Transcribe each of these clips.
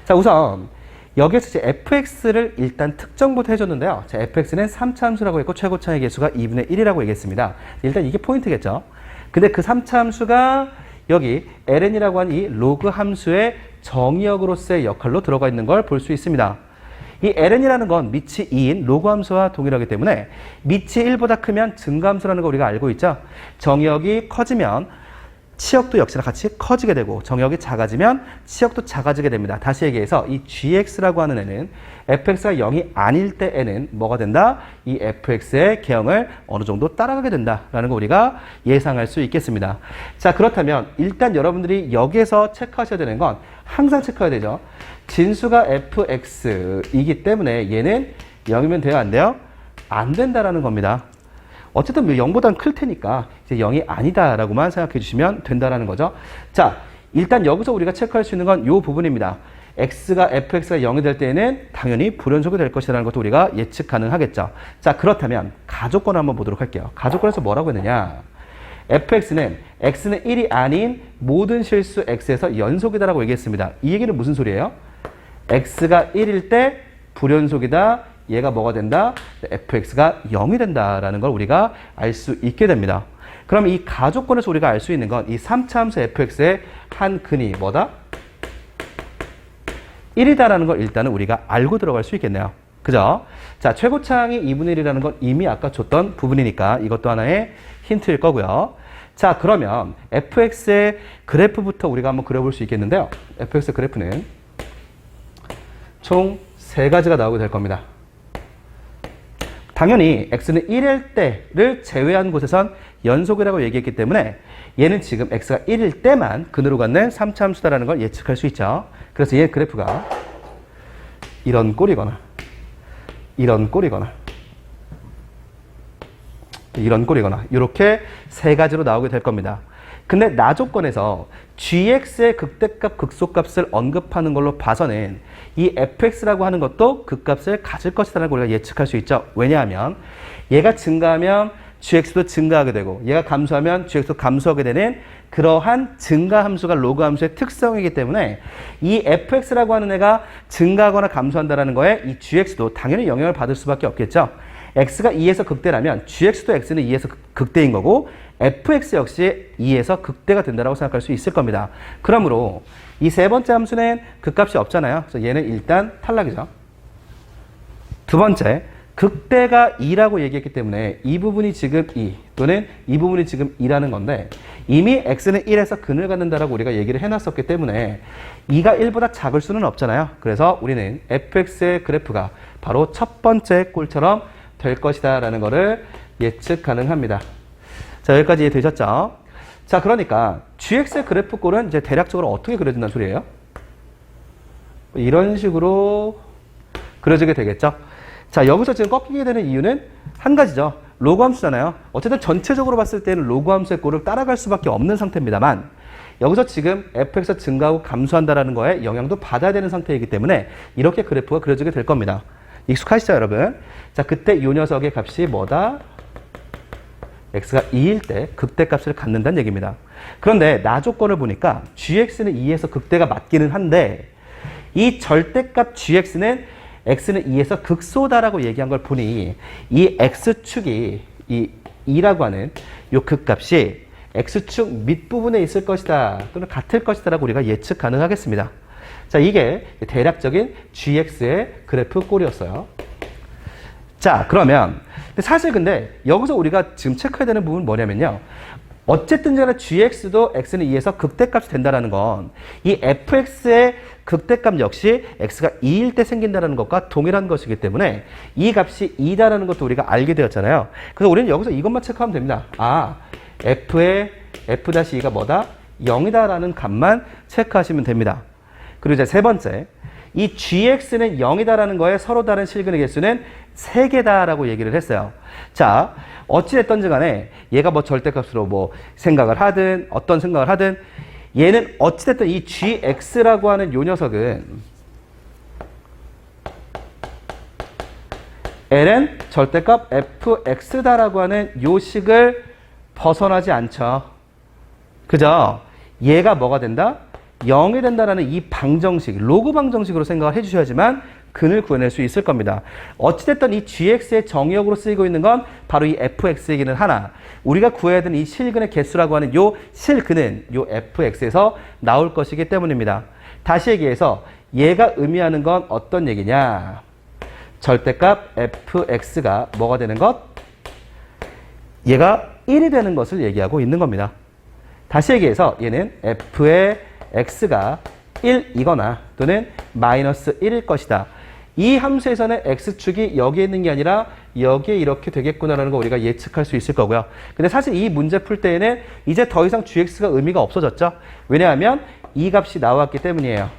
자, 우선 여기에서 이제 fx를 일단 특정부터 해줬는데요. 자, fx는 3차 함수라고 했고 최고차의 개수가 2분의 1이라고 얘기했습니다. 일단 이게 포인트겠죠. 근데 그 3차 함수가 여기 ln이라고 하는 이 로그 함수의 정의역으로서의 역할로 들어가 있는 걸 볼 수 있습니다. 이 ln이라는 건 밑이 2인 로그 함수와 동일하기 때문에 밑이 1보다 크면 증가함수라는 거 우리가 알고 있죠. 정의역이 커지면 치역도 역시나 같이 커지게 되고 정역이 작아지면 치역도 작아지게 됩니다. 다시 얘기해서 이 gx라고 하는 애는 fx가 0이 아닐 때 애는 뭐가 된다? 이 fx의 개형을 어느 정도 따라가게 된다라는 거 우리가 예상할 수 있겠습니다. 자, 그렇다면 일단 여러분들이 여기에서 체크하셔야 되는 건 항상 체크해야 되죠. 진수가 fx이기 때문에 얘는 0이면 돼요? 안 돼요? 안 된다라는 겁니다. 어쨌든 0보다는 클 테니까 이제 0이 아니다라고만 생각해 주시면 된다라는 거죠. 자, 일단 여기서 우리가 체크할 수 있는 건 이 부분입니다. fx가 0이 될 때에는 당연히 불연속이 될 것이라는 것도 우리가 예측 가능하겠죠. 자, 그렇다면 가족권을 한번 보도록 할게요. 가족권에서 뭐라고 했느냐? fx는 x는 1이 아닌 모든 실수 x에서 연속이다라고 얘기했습니다. 이 얘기는 무슨 소리예요? x가 1일 때 불연속이다. 얘가 뭐가 된다? fx가 0이 된다라는 걸 우리가 알 수 있게 됩니다. 그럼 이 가족권에서 우리가 알 수 있는 건 이 3차 함수 fx의 한 근이 뭐다? 1이다라는 걸 일단은 우리가 알고 들어갈 수 있겠네요. 그죠? 자, 최고차항이 2분의 1이라는 건 이미 아까 줬던 부분이니까 이것도 하나의 힌트일 거고요. 자, 그러면 fx의 그래프부터 우리가 한번 그려볼 수 있겠는데요. fx의 그래프는 총 3가지가 나오게 될 겁니다. 당연히 x는 1일 때를 제외한 곳에선 연속이라고 얘기했기 때문에 얘는 지금 x가 1일 때만 근으로 갖는 3차 함수다라는 걸 예측할 수 있죠. 그래서 얘 그래프가 이런 꼴이거나 이런 꼴이거나 이런 꼴이거나 이렇게 3가지로 나오게 될 겁니다. 근데 나 조건에서 gx의 극대값, 극소값을 언급하는 걸로 봐서는 이 fx라고 하는 것도 극값을 가질 것이라는 걸 우리가 예측할 수 있죠. 왜냐하면 얘가 증가하면 gx도 증가하게 되고 얘가 감소하면 gx도 감소하게 되는 그러한 증가 함수가 로그 함수의 특성이기 때문에 이 fx라고 하는 애가 증가하거나 감소한다는 거에 이 gx도 당연히 영향을 받을 수밖에 없겠죠. x가 2에서 극대라면 gx도 x는 2에서 극대인 거고 fx 역시 2에서 극대가 된다고 생각할 수 있을 겁니다. 그러므로 이 세 번째 함수는 극값이 없잖아요. 그래서 얘는 일단 탈락이죠. 두 번째, 극대가 2라고 얘기했기 때문에 이 부분이 지금 2 또는 이 부분이 지금 2라는 건데 이미 x는 1에서 근을 갖는다라고 우리가 얘기를 해놨었기 때문에 2가 1보다 작을 수는 없잖아요. 그래서 우리는 fx의 그래프가 바로 첫 번째 꼴처럼 될 것이다 라는 거를 예측 가능합니다. 자, 여기까지 이해되셨죠? 자, 그러니까 gx의 그래프 꼴은 이제 대략적으로 어떻게 그려진다는 소리예요? 이런 식으로 그려지게 되겠죠? 자, 여기서 지금 꺾이게 되는 이유는 한 가지죠. 로그 함수잖아요. 어쨌든 전체적으로 봤을 때는 로그 함수의 꼴을 따라갈 수밖에 없는 상태입니다만 여기서 지금 fx가 증가하고 감소한다는 거에 영향도 받아야 되는 상태이기 때문에 이렇게 그래프가 그려지게 될 겁니다. 익숙하시죠, 여러분? 자, 그때 이 녀석의 값이 뭐다? x가 2일 때 극대값을 갖는다는 얘기입니다. 그런데 나 조건을 보니까 gx는 2에서 극대가 맞기는 한데 이 절대값 gx는 x는 2에서 극소다라고 얘기한 걸 보니 이 x축이 이 2라고 하는 이 극값이 x축 밑부분에 있을 것이다 또는 같을 것이다 라고 우리가 예측 가능하겠습니다. 자, 이게 대략적인 gx의 그래프 꼴이었어요. 자, 그러면 사실 근데 여기서 우리가 지금 체크해야 되는 부분은 뭐냐면요. 어쨌든 간에 gx도 x는 2에서 극대값이 된다는 건 이 fx의 극대값 역시 x가 2일 때 생긴다는 것과 동일한 것이기 때문에 이 값이 2다라는 것도 우리가 알게 되었잖아요. 그래서 우리는 여기서 이것만 체크하면 됩니다. 아, f의 f-2가 뭐다? 0이다라는 값만 체크하시면 됩니다. 그리고 이제 세 번째, 이 gx는 0이다라는 거에 서로 다른 실근의 개수는 3개다라고 얘기를 했어요. 자, 어찌됐든지 간에 얘가 뭐 절대값으로 뭐 생각을 하든 어떤 생각을 하든 얘는 어찌됐든 이 gx라고 하는 요 녀석은 ln 절대값 fx다라고 하는 요 식을 벗어나지 않죠. 그죠? 얘가 뭐가 된다? 0이 된다라는 이 방정식, 로그 방정식으로 생각을 해주셔야지만 근을 구해낼 수 있을 겁니다. 어찌됐든 이 gx의 정의역으로 쓰이고 있는 건 바로 이 fx이기는 하나, 우리가 구해야 되는 이 실근의 개수라고 하는 요 실근은 요 fx에서 나올 것이기 때문입니다. 다시 얘기해서 얘가 의미하는 건 어떤 얘기냐? 절대값 fx가 뭐가 되는 것? 얘가 1이 되는 것을 얘기하고 있는 겁니다. 다시 얘기해서 얘는 f의 x가 1이거나 또는 마이너스 1일 것이다. 이 함수에서는 x축이 여기에 있는 게 아니라 여기에 이렇게 되겠구나라는 거 우리가 예측할 수 있을 거고요. 근데 사실 이 문제 풀 때에는 이제 더 이상 gx가 의미가 없어졌죠. 왜냐하면 이 값이 나왔기 때문이에요.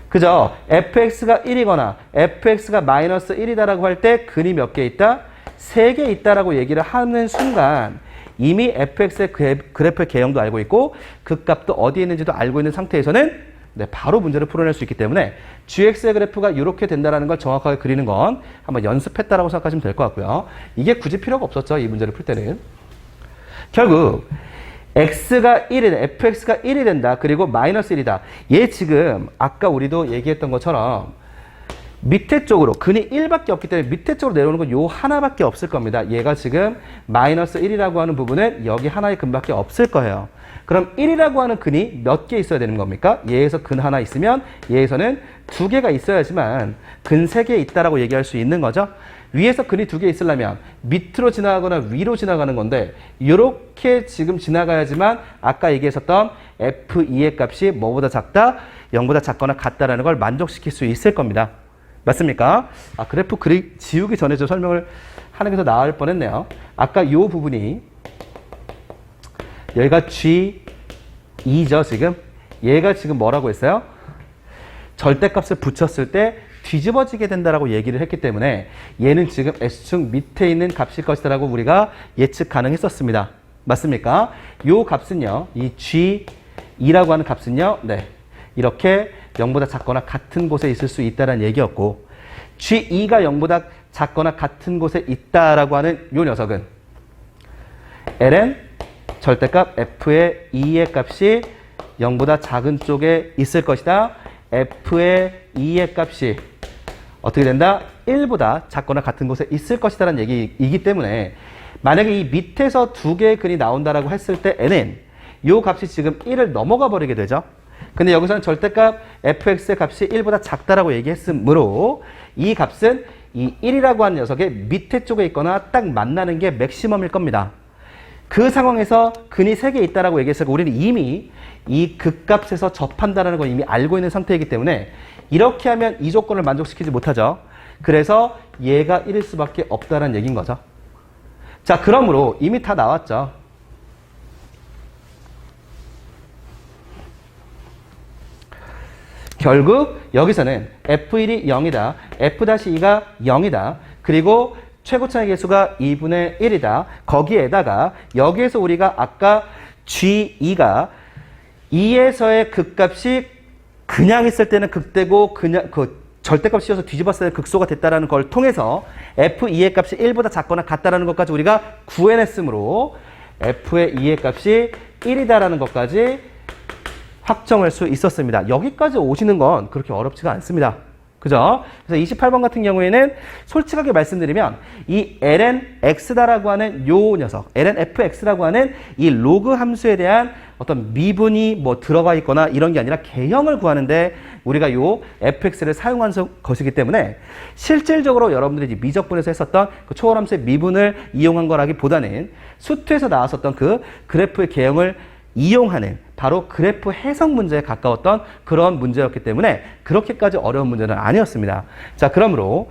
그죠? fx가 1이거나 fx가 마이너스 1이다라고 할 때 근이 몇 개 있다? 3개 있다라고 얘기를 하는 순간 이미 fx의 그래프의 개형도 알고 있고 그 값도 어디에 있는지도 알고 있는 상태에서는 바로 문제를 풀어낼 수 있기 때문에 gx의 그래프가 이렇게 된다는 걸 정확하게 그리는 건 한번 연습했다라고 생각하시면 될 것 같고요. 이게 굳이 필요가 없었죠. 이 문제를 풀 때는. 결국 x가 1이 돼, fx가 1이 된다. 그리고 마이너스 1이다. 얘 지금 아까 우리도 얘기했던 것처럼 밑에 쪽으로 근이 1밖에 없기 때문에 밑에 쪽으로 내려오는 건 요 하나밖에 없을 겁니다. 얘가 지금 마이너스 1이라고 하는 부분은 여기 하나의 근밖에 없을 거예요. 그럼 1이라고 하는 근이 몇 개 있어야 되는 겁니까? 얘에서 근 하나 있으면 얘에서는 2개가 있어야지만 근 3개 있다라고 얘기할 수 있는 거죠. 위에서 근이 2개 있으려면 밑으로 지나가거나 위로 지나가는 건데 이렇게 지금 지나가야지만 아까 얘기했었던 F2의 값이 뭐보다 작다? 0보다 작거나 같다라는 걸 만족시킬 수 있을 겁니다. 맞습니까? 그래프 지우기 전에 좀 설명을 하는 게 더 나을 뻔했네요. 아까 이 부분이 여기가 G2죠, 지금. 얘가 지금 뭐라고 했어요? 절대값을 붙였을 때 뒤집어지게 된다라고 얘기를 했기 때문에 얘는 지금 S축 밑에 있는 값일 것이다라고 우리가 예측 가능했었습니다. 맞습니까? 요 값은요, 이 G2라고 하는 값은요, 이렇게 0보다 작거나 같은 곳에 있을 수 있다는 얘기였고, G2가 0보다 작거나 같은 곳에 있다라고 하는 요 녀석은 ln 절대값 f의 2의 값이 0보다 작은 쪽에 있을 것이다. f의 2의 값이 어떻게 된다? 1보다 작거나 같은 곳에 있을 것이다라는 얘기이기 때문에 만약에 이 밑에서 2개의 근이 나온다라고 했을 때 n은 요 값이 지금 1을 넘어가 버리게 되죠. 근데 여기서는 절대값 fx의 값이 1보다 작다라고 얘기했으므로 이 값은 이 1이라고 하는 녀석의 밑에 쪽에 있거나 딱 만나는 게 맥시멈일 겁니다. 그 상황에서 근이 3개 있다라고 얘기했으니까 우리는 이미 이 극값에서 접한다는 걸 이미 알고 있는 상태이기 때문에 이렇게 하면 이 조건을 만족시키지 못하죠. 그래서 얘가 1일 수밖에 없다는 얘기인 거죠. 자, 그러므로 이미 다 나왔죠. 결국 여기서는 F1이 0이다. F-2가 0이다. 그리고 최고차의 개수가 2분의 1이다. 거기에다가 여기에서 우리가 아까 G2가 2에서의 극값이 그냥 있을 때는 극대고 그냥 절대값 씌워서 뒤집었을 때 극소가 됐다는 걸 통해서 F2의 값이 1보다 작거나 같다는 것까지 우리가 구해냈으므로 F의 2의 값이 1이다라는 것까지 확정할 수 있었습니다. 여기까지 오시는 건 그렇게 어렵지가 않습니다. 그죠? 그래서 28번 같은 경우에는 솔직하게 말씀드리면 이 lnx다라고 하는 요 녀석, lnfx라고 하는 이 로그 함수에 대한 어떤 미분이 뭐 들어가 있거나 이런 게 아니라 개형을 구하는데 우리가 요 fx를 사용한 것이기 때문에 실질적으로 여러분들이 미적분에서 했었던 그 초월함수의 미분을 이용한 거라기보다는 수투에서 나왔었던 그 그래프의 개형을 이용하는 바로 그래프 해석 문제에 가까웠던 그런 문제였기 때문에 그렇게까지 어려운 문제는 아니었습니다. 자, 그러므로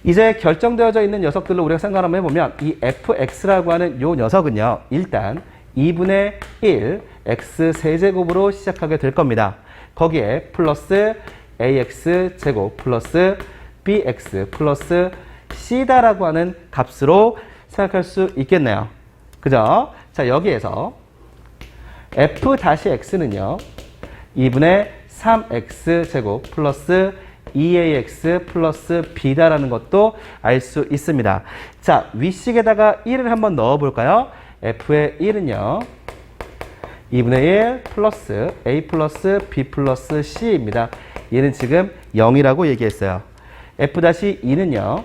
이제 결정되어져 있는 녀석들로 우리가 생각 한번 해보면 이 fx라고 하는 요 녀석은요, 일단 2분의 1 x 세제곱으로 시작하게 될 겁니다. 거기에 플러스 ax 제곱 플러스 bx 플러스 c다라고 하는 값으로 생각할 수 있겠네요. 그죠? 자, 여기에서 f-x는요 2분의 3x 제곱 플러스 2ax 플러스 b다라는 것도 알 수 있습니다. 자, 위식에다가 1을 한번 넣어 볼까요? f의 1은요 2분의 1 플러스 A 플러스 B 플러스 C입니다. 얘는 지금 0이라고 얘기했어요. F-2는요.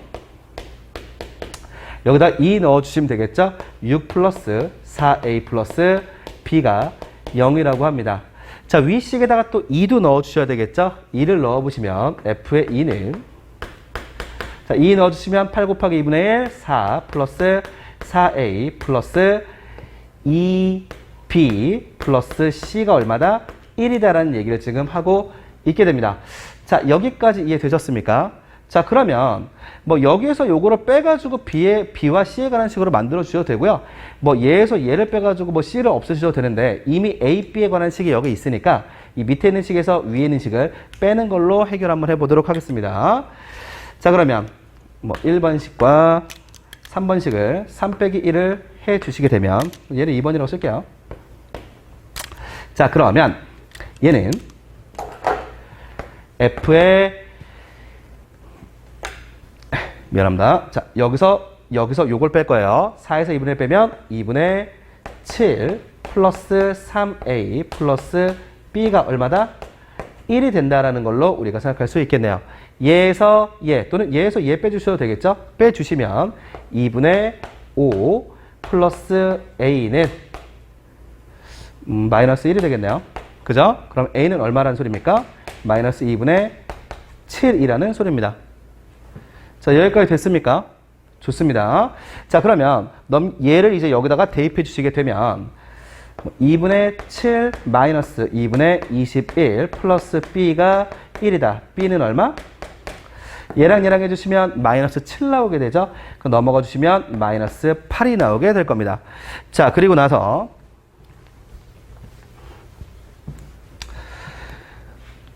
여기다 2 넣어주시면 되겠죠? 6 플러스 4A 플러스 B가 0이라고 합니다. 자, 위식에다가 또 2도 넣어주셔야 되겠죠? 2를 넣어보시면 F의 2는 자, 2 넣어주시면 8 곱하기 2분의 1 4 플러스 4A 플러스 2B 플러스 C가 얼마다? 1이다라는 얘기를 지금 하고 있게 됩니다. 자, 여기까지 이해되셨습니까? 자, 그러면 뭐 여기에서 요거를 빼가지고 B와 C에 관한 식으로 만들어 주셔도 되고요. 뭐 얘에서 얘를 빼가지고 뭐 C를 없애주셔도 되는데 이미 A, B에 관한 식이 여기 있으니까 이 밑에 있는 식에서 위에 있는 식을 빼는 걸로 해결 한번 해보도록 하겠습니다. 자, 그러면 뭐 1번식과 3번식을 3 빼기 1을 해 주시게 되면 얘를 2번이라고 쓸게요. 자, 그러면 얘는 F의 미안합니다. 자, 여기서 요걸 뺄 거예요. 4에서 2분의 1 빼면 2분의 7 플러스 3A 플러스 B가 얼마다? 1이 된다라는 걸로 우리가 생각할 수 있겠네요. 얘에서 얘 또는 얘에서 얘 빼주셔도 되겠죠? 빼주시면 2분의 5 플러스 A는 마이너스 1이 되겠네요. 그죠? 그럼 A는 얼마라는 소리입니까? 마이너스 2분의 7이라는 소리입니다. 자, 여기까지 됐습니까? 좋습니다. 자, 그러면 얘를 이제 여기다가 대입해 주시게 되면 2분의 7 마이너스 2분의 21 플러스 B가 1이다. B는 얼마? 얘랑 얘랑 해주시면 마이너스 7 나오게 되죠. 그럼 넘어가 주시면 마이너스 8이 나오게 될 겁니다. 자, 그리고 나서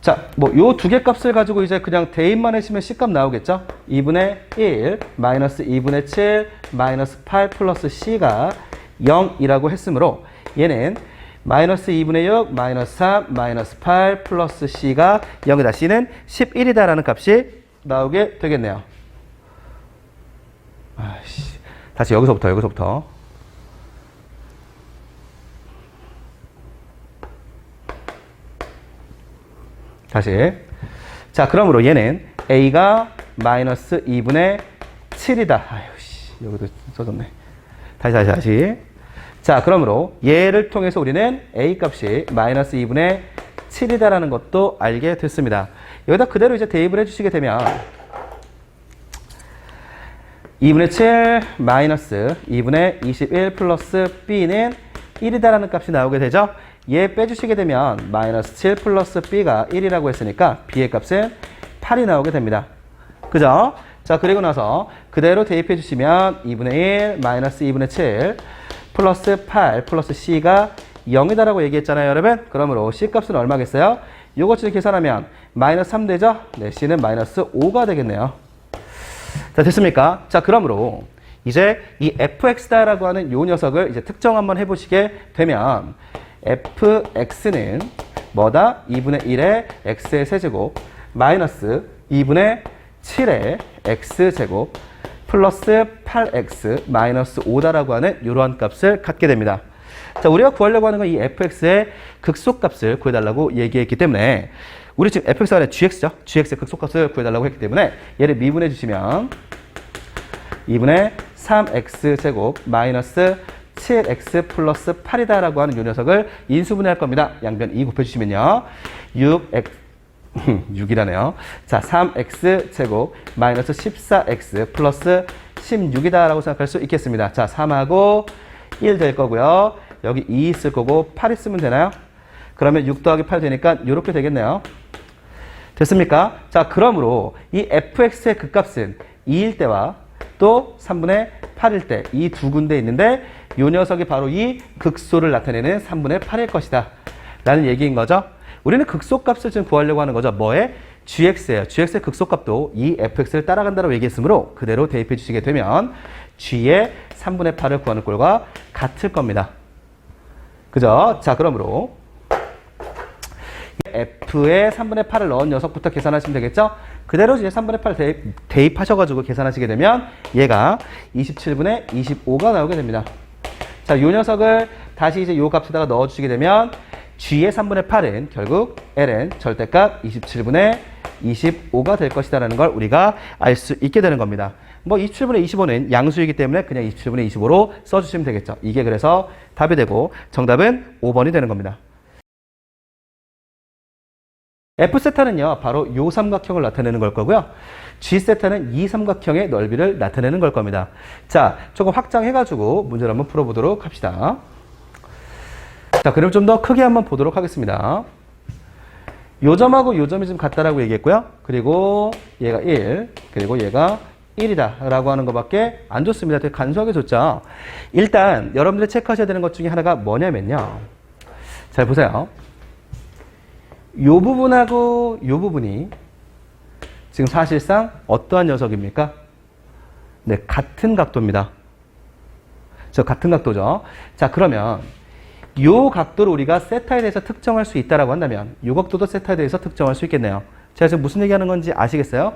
자, 뭐 요 두 개 값을 가지고 이제 그냥 대입만 해주시면 C값 나오겠죠? 2분의 1 마이너스 2분의 7 마이너스 8 플러스 C가 0이라고 했으므로 얘는 마이너스 2분의 6 마이너스 3 마이너스 8 플러스 C가 0이다. C는 11이다라는 값이 나오게 되겠네요. 아이씨. 다시 여기서부터. 다시. 자, 그러므로 얘는 A가 마이너스 2분의 7이다. 아유, 씨. 여기도 써졌네. 다시. 자, 그러므로 얘를 통해서 우리는 A 값이 마이너스 2분의 7이다라는 것도 알게 됐습니다. 여기다 그대로 이제 대입을 해주시게 되면 2분의 7 마이너스 2분의 21 플러스 B는 1이다라는 값이 나오게 되죠. 얘 빼주시게 되면 마이너스 7 플러스 B가 1이라고 했으니까 B의 값은 8이 나오게 됩니다. 그죠? 자, 그리고 나서 그대로 대입해 주시면 2분의 1 마이너스 2분의 7 플러스 8 플러스 C가 0이다라고 얘기했잖아요, 여러분. 그러므로 C 값은 얼마겠어요? 요것을 계산하면 마이너스 3 되죠? 네, C는 마이너스 5가 되겠네요. 자, 됐습니까? 자, 그러므로 이제 이 fx다라고 하는 요 녀석을 이제 특정 한번 해보시게 되면 fx는 뭐다? 2분의 1의 x의 세제곱 마이너스 2분의 7의 x제곱 플러스 8x 마이너스 5다라고 하는 이러한 값을 갖게 됩니다. 자, 우리가 구하려고 하는 건 이 fx의 극소값을 구해달라고 얘기했기 때문에 우리 지금 fx가 아니라 gx죠. gx의 극소값을 구해달라고 했기 때문에 얘를 미분해 주시면 2분의 3x제곱 마이너스 7x 플러스 8이다라고 하는 이 녀석을 인수분해할 겁니다. 양변 2 곱해주시면요. 6이라네요. 자, 3x제곱 마이너스 14x 플러스 16이다라고 생각할 수 있겠습니다. 자, 3하고 1 될 거고요. 여기 2 있을 거고 8 있으면 되나요? 그러면 6 더하기 8 되니까 이렇게 되겠네요. 됐습니까? 자, 그러므로 이 fx의 극값은 2일 때와 또 3분의 8일 때 이 두 군데 있는데 이 녀석이 바로 이 극소를 나타내는 3분의 8일 것이다 라는 얘기인 거죠. 우리는 극소값을 지금 구하려고 하는 거죠. 뭐에? gx예요. gx의 극소값도 이 fx를 따라간다고 얘기했으므로 그대로 대입해 주시게 되면 g의 3분의 8을 구하는 꼴과 같을 겁니다. 그죠? 자, 그러므로 f에 3분의 8을 넣은 녀석부터 계산하시면 되겠죠? 그대로 이제 3분의 8 대입하셔가지고 계산하시게 되면 얘가 27분의 25가 나오게 됩니다. 자, 이 녀석을 다시 이제 요 값에다가 넣어주시게 되면 g의 3분의 8은 결국 ln 절대값 27분의 25가 될 것이다라는 걸 우리가 알 수 있게 되는 겁니다. 뭐 27분의 25는 양수이기 때문에 그냥 27분의 25로 써주시면 되겠죠. 이게 그래서 답이 되고 정답은 5번이 되는 겁니다. F세타는요, 바로 요 삼각형을 나타내는 걸 거고요. G세타는 이 삼각형의 넓이를 나타내는 걸 겁니다. 자, 조금 확장해가지고 문제를 한번 풀어보도록 합시다. 자, 그럼 좀 더 크게 한번 보도록 하겠습니다. 요 점하고 요 점이 좀 같다라고 얘기했고요. 그리고 얘가 1, 그리고 얘가 1이다 라고 하는 것밖에 안 좋습니다. 되게 간소하게 좋죠. 일단 여러분들이 체크하셔야 되는 것 중에 하나가 뭐냐면요. 잘 보세요. 요 부분하고 요 부분이 지금 사실상 어떠한 녀석입니까? 네, 같은 각도입니다. 저 같은 각도죠. 자, 그러면 요 각도를 우리가 세타에 대해서 특정할 수 있다라고 한다면 요 각도도 세타에 대해서 특정할 수 있겠네요. 제가 지금 무슨 얘기하는 건지 아시겠어요?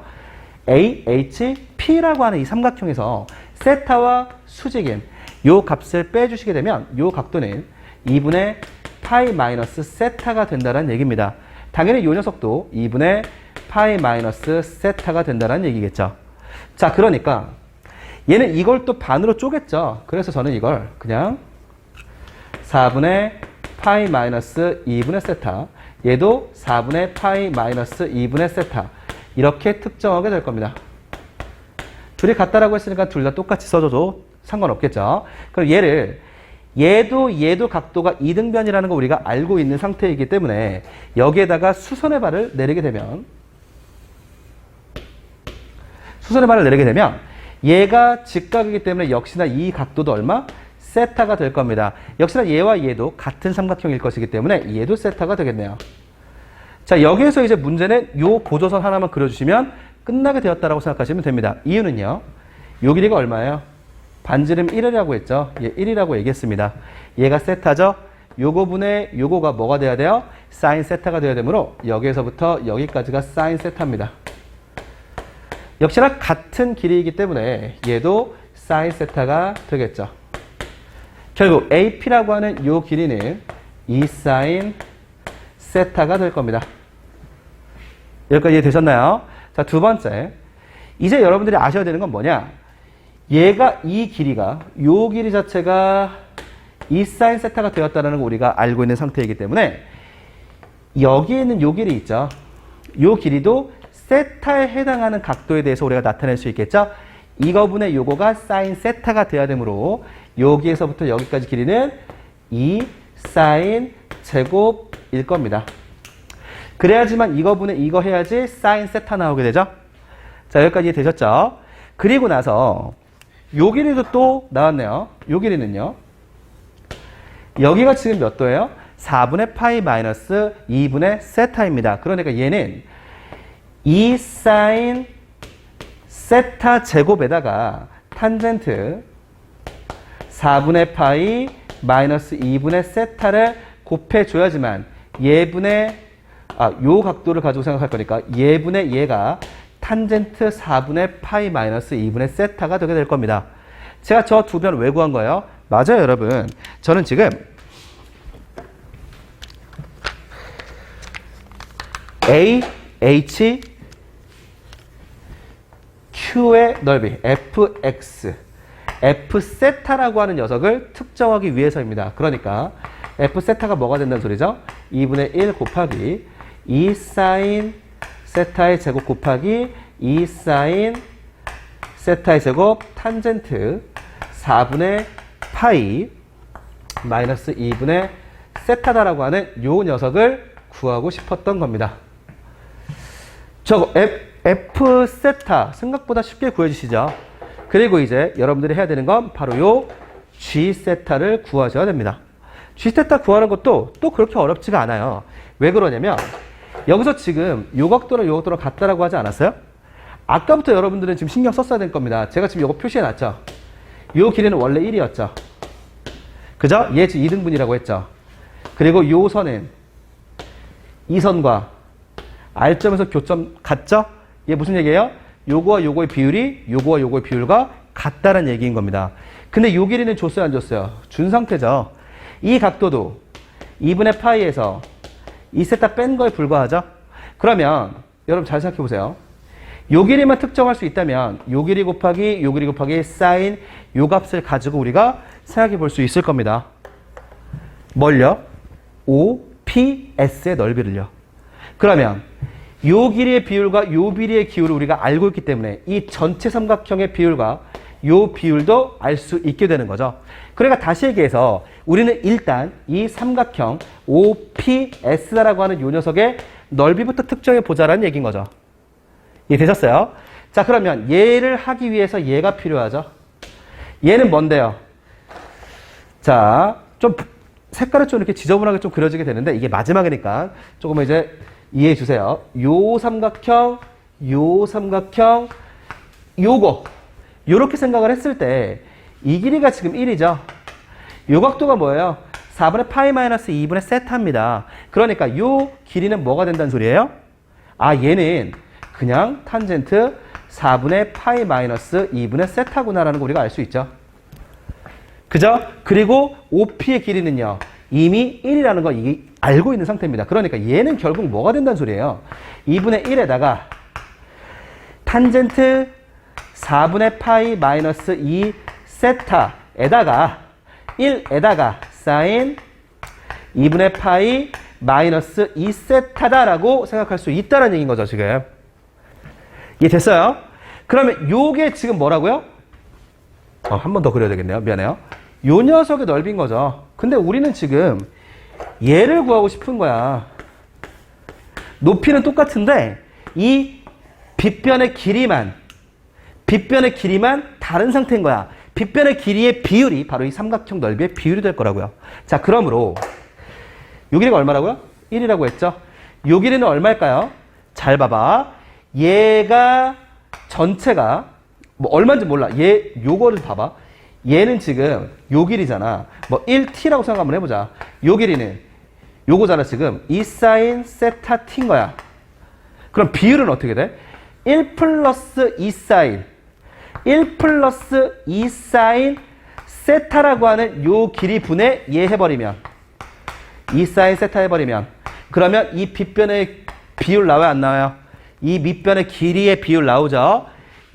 AHP라고 하는 이 삼각형에서 세타와 수직인 요 값을 빼주시게 되면 요 각도는 2분의 파이 마이너스 세타가 된다는 얘기입니다. 당연히 요 녀석도 2분의 파이 마이너스 세타가 된다는 얘기겠죠. 자, 그러니까 얘는 이걸 또 반으로 쪼갰죠. 그래서 저는 이걸 그냥 4분의 파이 마이너스 2분의 세타, 얘도 4분의 파이 마이너스 2분의 세타 이렇게 특정하게 될 겁니다. 둘이 같다라고 했으니까 둘 다 똑같이 써줘도 상관없겠죠. 그럼 얘도 각도가 이등변이라는 거 우리가 알고 있는 상태이기 때문에 여기에다가 수선의 발을 내리게 되면 얘가 직각이기 때문에 역시나 이 각도도 얼마? 세타가 될 겁니다. 역시나 얘와 얘도 같은 삼각형일 것이기 때문에 얘도 세타가 되겠네요. 자, 여기에서 이제 문제는 요 보조선 하나만 그려주시면 끝나게 되었다라고 생각하시면 됩니다. 이유는요. 요 길이가 얼마예요? 반지름 1이라고 했죠. 얘 1이라고 얘기했습니다. 얘가 세타죠. 요거 분의 요거가 뭐가 돼야 돼요? 사인 세타가 돼야 되므로 여기에서부터 여기까지가 사인 세타입니다. 역시나 같은 길이이기 때문에 얘도 사인 세타가 되겠죠. 결국 AP라고 하는 요 길이는 2 사인 세타가 될 겁니다. 여기까지 이해되셨나요? 자, 두 번째. 이제 여러분들이 아셔야 되는 건 뭐냐? 얘가 이 길이가 요 길이 자체가 2 사인 세타가 되었다는 걸 우리가 알고 있는 상태이기 때문에 여기에 있는 요 길이 있죠. 요 길이도 세타에 해당하는 각도에 대해서 우리가 나타낼 수 있겠죠. 이거분의 요거가 사인 세타가 돼야 되므로 여기에서부터 여기까지 길이는 2 사인 제곱일 겁니다. 그래야지만 이거분의 이거 해야지 사인 세타 나오게 되죠. 자, 여기까지 되셨죠? 그리고 나서 요 길이도 또 나왔네요. 요 길이는요. 여기가 지금 몇 도예요? 4분의 파이 마이너스 2분의 세타입니다. 그러니까 얘는 2 사인 세타 제곱에다가 탄젠트 4분의 파이 마이너스 2분의 세타를 곱해줘야지만 요 각도를 가지고 생각할 거니까 얘분의 얘가 탄젠트 4분의 파이 마이너스 2분의 세타가 되게 될 겁니다. 제가 저 두 변을 왜 구한 거예요? 맞아요, 여러분. 저는 지금 AH Q의 넓이 fx, f세타라고 하는 녀석을 특정하기 위해서입니다. 그러니까 f세타가 뭐가 된다는 소리죠? 2분의 1 곱하기 2 사인 세타의 제곱 곱하기 2 사인 세타의 제곱 탄젠트 4분의 파이 마이너스 2분의 세타다라고 하는 요 녀석을 구하고 싶었던 겁니다. 저거 F세타 생각보다 쉽게 구해주시죠. 그리고 이제 여러분들이 해야 되는 건 바로 요 G세타를 구하셔야 됩니다. G세타 구하는 것도 또 그렇게 어렵지가 않아요. 왜 그러냐면 여기서 지금 요 각도랑 요 각도랑 같다라고 하지 않았어요? 아까부터 여러분들은 지금 신경 썼어야 될 겁니다. 제가 지금 요거 표시해 놨죠. 요 길이는 원래 1이었죠. 그죠? 얘 지금 2등분이라고 했죠. 그리고 요 선은 이 선과 R점에서 교점 같죠? 얘 무슨 얘기예요? 요거와 요거의 비율이 요거와 요거의 비율과 같다는 얘기인 겁니다. 근데 요 길이는 줬어요, 안 줬어요? 준 상태죠. 이 각도도 2분의 파이에서 2세타 뺀 거에 불과하죠? 그러면 여러분 잘 생각해 보세요. 요 길이만 특정할 수 있다면 요 길이 곱하기 요 길이 곱하기 사인 요 값을 가지고 우리가 생각해 볼 수 있을 겁니다. 뭘요? OPS의 넓이를요. 그러면 요 길이의 비율과 요 비례의 기울을 우리가 알고 있기 때문에 이 전체 삼각형의 비율과 요 비율도 알 수 있게 되는 거죠. 그러니까 다시 얘기해서 우리는 일단 이 삼각형 OPS라고 하는 요 녀석의 넓이부터 특정해 보자라는 얘기인 거죠. 이해되셨어요? 자, 그러면 얘를 하기 위해서 얘가 필요하죠. 얘는 뭔데요? 자, 좀 색깔을 좀 이렇게 지저분하게 좀 그려지게 되는데 이게 마지막이니까 조금 이제 이해해 주세요. 요 삼각형, 요거 요렇게 생각을 했을 때 이 길이가 지금 1이죠. 요 각도가 뭐예요? 4분의 파이 마이너스 2분의 세타입니다. 그러니까 요 길이는 뭐가 된다는 소리예요? 아, 얘는 그냥 탄젠트 4분의 파이 마이너스 2분의 세타구나라는 거 우리가 알 수 있죠. 그죠? 그리고 OP의 길이는요. 이미 1이라는 거 이게 알고 있는 상태입니다. 그러니까 얘는 결국 뭐가 된다는 소리예요? 2분의 1에다가 탄젠트 4분의 파이 마이너스 2 세타에다가 1에다가 사인 2분의 파이 마이너스 2 세타다라고 생각할 수 있다는 얘기인 거죠, 지금. 이해됐어요? 그러면 요게 지금 뭐라고요? 한 번 더 그려야 되겠네요. 미안해요. 요 녀석의 넓이인 거죠. 근데 우리는 지금 얘를 구하고 싶은 거야. 높이는 똑같은데 이 빗변의 길이만 다른 상태인 거야. 빗변의 길이의 비율이 바로 이 삼각형 넓이의 비율이 될 거라고요. 자, 그러므로 요 길이가 얼마라고요? 1이라고 했죠. 요 길이는 얼마일까요? 잘 봐봐. 얘가 전체가 뭐 얼마인지 몰라. 요거를 봐봐. 얘는 지금 요 길이잖아. 뭐 1t라고 생각 한번 해보자. 요 길이는 요거잖아. 지금 2 사인 세타 t인 거야. 그럼 비율은 어떻게 돼? 1 플러스 2 사인 1 플러스 2 사인 세타라고 하는 요 길이 분의 얘 해버리면 2 사인 세타 해버리면 그러면 이 빗변의 비율 나와요? 안 나와요? 이 밑변의 길이의 비율 나오죠?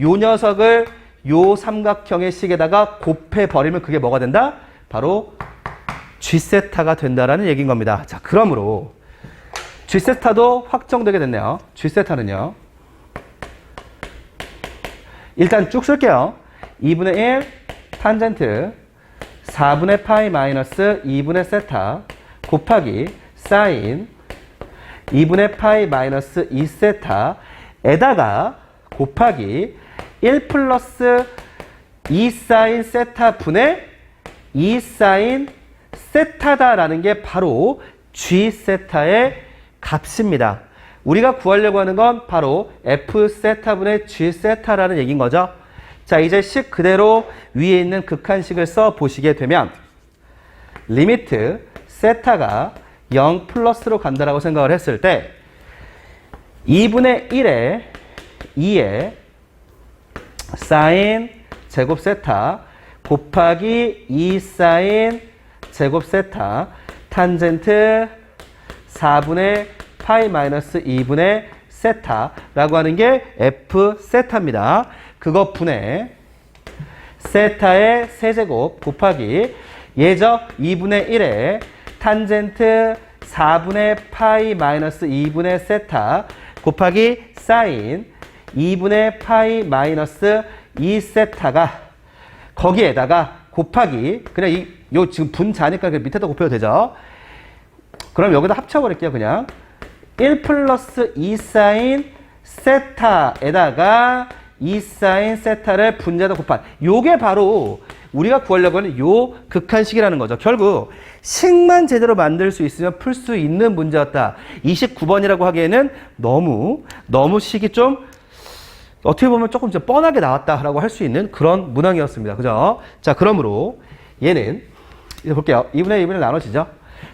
요 녀석을 요 삼각형의 식에다가 곱해버리면 그게 뭐가 된다? 바로 G세타가 된다라는 얘기인 겁니다. 자, 그러므로 G세타도 확정되게 됐네요. G세타는요. 일단 쭉 쓸게요. 2분의 1 탄젠트 4분의 파이 마이너스 2분의 세타 곱하기 사인 2분의 파이 마이너스 2세타에다가 곱하기 1 플러스 2 사인 세타 분의 2 사인 세타다라는 게 바로 G 세타의 값입니다. 우리가 구하려고 하는 건 바로 F 세타분의 G 세타라는 얘기인 거죠. 자, 이제 식 그대로 위에 있는 극한식을 써 보시게 되면 리미트 세타가 0 플러스로 간다라고 생각을 했을 때 2분의 1에 2에 사인 제곱 세타 곱하기 2 사인 제곱 세타 탄젠트 4분의 파이 마이너스 2분의 세타라고 하는 게 F 세타입니다. 그것 분의 세타의 세제곱 곱하기 예죠 2분의 1에 탄젠트 4분의 파이 마이너스 2분의 세타 곱하기 사인 2분의 파이 마이너스 2세타가 거기에다가 곱하기 그냥 요 지금 분자니까 밑에다 곱해도 되죠. 그럼 여기다 합쳐버릴게요. 그냥 1 플러스 2 사인 세타에다가 2 사인 세타를 분자에다 곱한 요게 바로 우리가 구하려고 하는 요 극한식이라는 거죠. 결국 식만 제대로 만들 수 있으면 풀 수 있는 문제였다. 29번이라고 하기에는 너무 식이 좀 어떻게 보면 조금 좀 뻔하게 나왔다라고 할 수 있는 그런 문항이었습니다. 그죠? 자, 그러므로 얘는 이제 볼게요. 2분의 2분의 나눠지죠?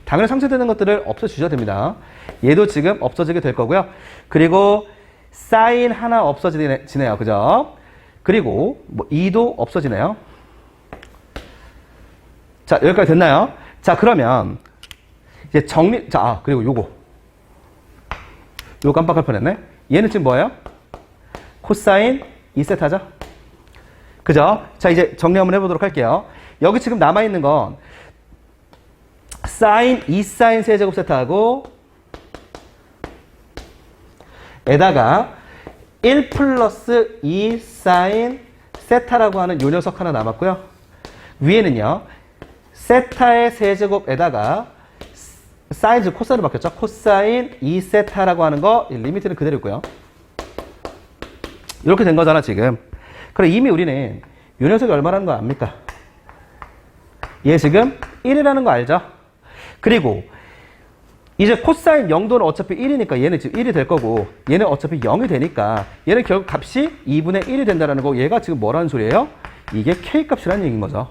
당연히 상쇄되는 것들을 없애주셔야 됩니다. 얘도 지금 없어지게 될 거고요. 그리고 사인 하나 없어지네요. 그죠? 그리고 뭐 2도 없어지네요. 자, 여기까지 됐나요? 자, 그러면 이제 그리고 요거 깜빡할 뻔했네. 얘는 지금 뭐예요? 코사인 2세타죠? 그죠? 자, 이제 정리 한번 해보도록 할게요. 여기 지금 남아있는 건 사인 2사인 세제곱 세타하고 에다가 1 플러스 2사인 세타라고 하는 요 녀석 하나 남았고요. 위에는요, 세타의 세제곱에다가 사인, 즉 코사인으로 바뀌었죠. 코사인 2세타라고 하는 거 리미트는 그대로 있고요. 이렇게 된 거잖아, 지금. 그럼 이미 우리는 요 녀석이 얼마라는 거 압니까? 얘 지금 1이라는 거 알죠? 그리고 이제 코사인 0도는 어차피 1이니까 얘는 지금 1이 될 거고, 얘는 어차피 0이 되니까 얘는 결국 값이 2분의 1이 된다는 거. 얘가 지금 뭐라는 소리예요? 이게 K 값이라는 얘기인 거죠.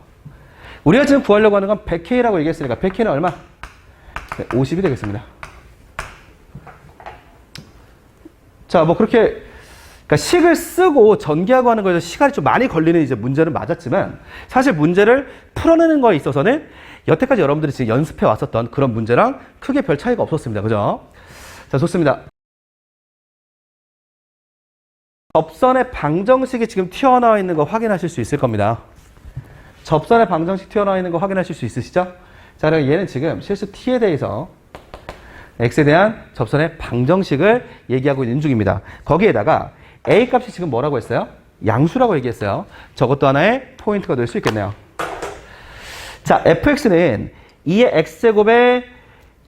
우리가 지금 구하려고 하는 건 100K라고 얘기했으니까 100K는 얼마? 네, 50이 되겠습니다. 자, 뭐 그렇게 그러니까 식을 쓰고 전개하고 하는 거에서 시간이 좀 많이 걸리는 이제 문제는 맞았지만, 사실 문제를 풀어내는 거에 있어서는 여태까지 여러분들이 지금 연습해 왔었던 그런 문제랑 크게 별 차이가 없었습니다. 그죠? 자, 좋습니다. 접선의 방정식이 지금 튀어나와 있는 거 확인하실 수 있을 겁니다. 접선의 방정식 튀어나와 있는 거 확인하실 수 있으시죠? 자, 그럼 얘는 지금 실수 t에 대해서 x에 대한 접선의 방정식을 얘기하고 있는 중입니다. 거기에다가 a 값이 지금 뭐라고 했어요? 양수라고 얘기했어요. 저것도 하나의 포인트가 될 수 있겠네요. 자, fx는 2의 x제곱에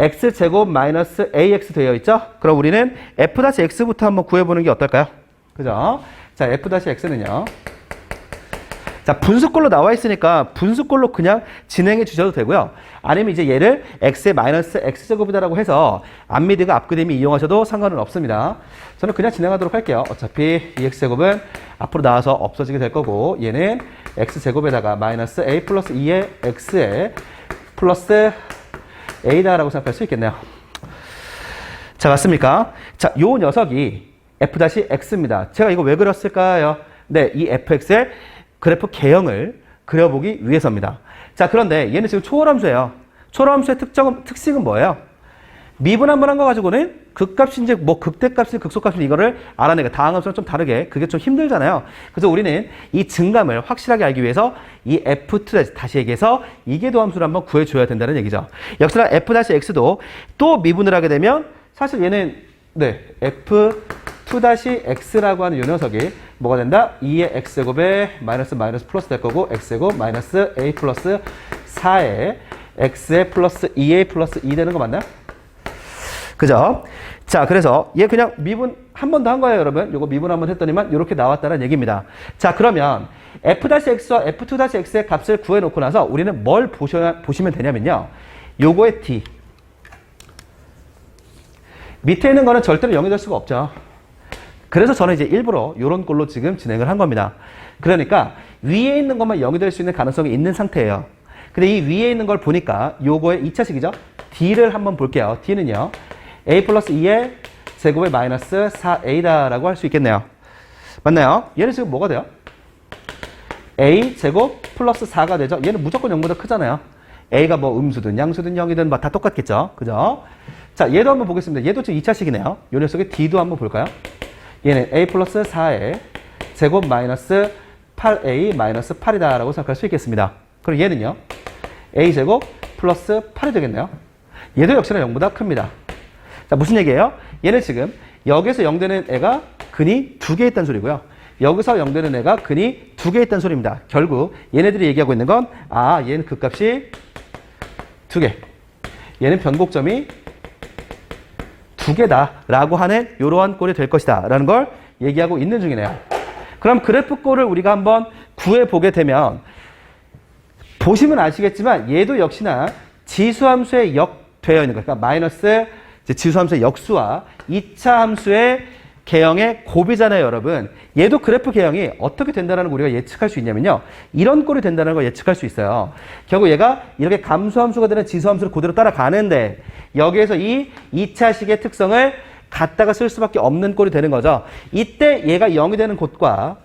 x제곱 마이너스 ax 되어 있죠? 그럼 우리는 f-x부터 한번 구해보는 게 어떨까요? 그죠? 자, f-x는요. 자, 분수꼴로 나와 있으니까 분수꼴로 그냥 진행해 주셔도 되고요. 아니면 이제 얘를 x의 마이너스 x제곱이다라고 해서 앞미드가 앞그림이 이용하셔도 상관은 없습니다. 저는 그냥 진행하도록 할게요. 어차피 이 x제곱은 앞으로 나와서 없어지게 될 거고, 얘는 x제곱에다가 마이너스 a 플러스 2의 x에 플러스 a다라고 생각할 수 있겠네요. 자, 맞습니까? 자, 요 녀석이 f-x입니다. 제가 이거 왜 그렸을까요? 네, 이 fx의 그래프 개형을 그려보기 위해서입니다. 자, 그런데 얘는 지금 초월함수예요. 초월함수의 특징은 뭐예요? 미분 한번 한 거 가지고는 극값인지 뭐 극대값인지 극소값인지 이거를 알아내가 다항함수랑 좀 다르게 그게 좀 힘들잖아요. 그래서 우리는 이 증감을 확실하게 알기 위해서 이 f2 다시 얘기해서 이계도함수를 한번 구해줘야 된다는 얘기죠. 역시나 f-x도 또 미분을 하게 되면 사실 얘는 네, f2-x라고 하는 이 녀석이 뭐가 된다? 2의 x제곱에 마이너스 플러스 될 거고, x제곱 마이너스 a 플러스 4에 x에 플러스 2a 플러스 2 되는 거 맞나요? 그죠? 자, 그래서 얘 그냥 미분 한 번 더 한 거예요, 여러분. 요거 미분 한 번 했더니만 이렇게 나왔다는 얘기입니다. 자, 그러면 f-x와 f2-x의 값을 구해놓고 나서 우리는 뭘 보시면 되냐면요. 요거의 t. 밑에 있는 거는 절대로 0이 될 수가 없죠. 그래서 저는 이제 일부러 이런 꼴로 지금 진행을 한 겁니다. 그러니까 위에 있는 것만 0이 될 수 있는 가능성이 있는 상태예요. 근데 이 위에 있는 걸 보니까 요거의 2차식이죠. d를 한번 볼게요. d는요. a 플러스 2의 제곱의 마이너스 4a다라고 할 수 있겠네요. 맞나요? 얘는 지금 뭐가 돼요? a 제곱 플러스 4가 되죠. 얘는 무조건 0보다 크잖아요. a가 뭐 음수든 양수든 0이든 다 똑같겠죠. 그죠? 자, 얘도 한번 보겠습니다. 얘도 지금 2차식이네요. 요 녀석의 d도 한번 볼까요? 얘는 a 플러스 4의 제곱 마이너스 8a 마이너스 8이다라고 생각할 수 있겠습니다. 그럼 얘는요. a 제곱 플러스 8이 되겠네요. 얘도 역시나 0보다 큽니다. 자, 무슨 얘기예요? 얘는 지금 여기서 0 되는 애가 근이 2개 있다는 소리고요. 여기서 0 되는 애가 근이 2개 있다는 소리입니다. 결국 얘네들이 얘기하고 있는 건 얘는 극값이 2개. 얘는 변곡점이 2개다라고 하는 이러한 꼴이 될 것이다 라는 걸 얘기하고 있는 중이네요. 그럼 그래프 꼴을 우리가 한번 구해보게 되면 보시면 아시겠지만 얘도 역시나 지수함수에 역되어 있는 거, 그러니까 마이너스 지수함수의 역수와 2차 함수의 개형의 곱이잖아요, 여러분. 얘도 그래프 개형이 어떻게 된다는 걸 우리가 예측할 수 있냐면요. 이런 꼴이 된다는 걸 예측할 수 있어요. 결국 얘가 이렇게 감수함수가 되는 지수함수를 그대로 따라가는데 여기에서 이 2차식의 특성을 갖다가 쓸 수밖에 없는 꼴이 되는 거죠. 이때 얘가 0이 되는 곳과